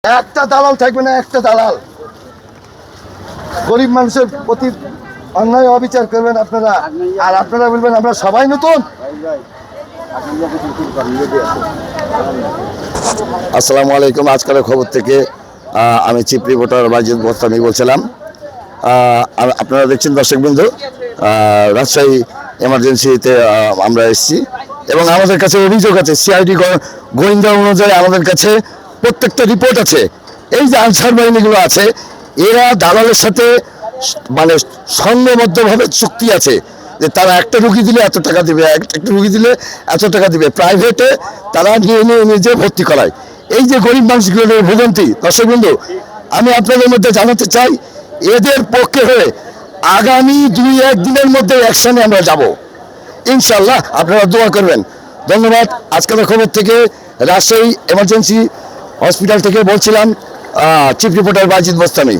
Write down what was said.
একটা দালাল থাকবে না, একটা দালাল। গরিব মানুষের প্রতি অন্যায় অবিচার করবেন আপনারা, আর আপনারা বলবেন আমরা সবাই নতুন। আসসালামু আলাইকুম। আজকালের খবর থেকে আমি চিফ রিপোর্টার বাজিদ বোস্তামি বলছিলাম। আপনারা দেখছেন দর্শকবৃন্দ, রাজশাহী এমার্জেন্সিতে আমরা এসেছি এবং আমাদের কাছে অভিযোগ আছে, সিআইডি গোয়েন্দা অনুযায়ী আমাদের কাছে প্রত্যেকটা রিপোর্ট আছে। এই যে আনসার বাহিনীগুলো আছে, এরা দালালের সাথে মানে সংঘবদ্ধভাবে চুক্তি আছে যে তারা একটা রুগী দিলে এত টাকা দিবে, একটা রুগী দিলে এত টাকা দিবে। প্রাইভেটে তারা নিয়ে নিজে ভর্তি করায়। এই যে গরিব মানুষগুলোর ভোগান্তি, দর্শকবৃন্দ, আমি আপনাদের মধ্যে জানাতে চাই, এদের পক্ষে হয়ে আগামী 2-1 দিনের মধ্যে অ্যাকশনে আমরা যাব ইনশাল্লাহ। আপনারা দোয়া করবেন। ধন্যবাদ। আজকের খবর থেকে রাজশাহী এমার্জেন্সি হসপিটাল থেকে বলছিলাম চিফ রিপোর্টার বাজিদ বোস্তামি।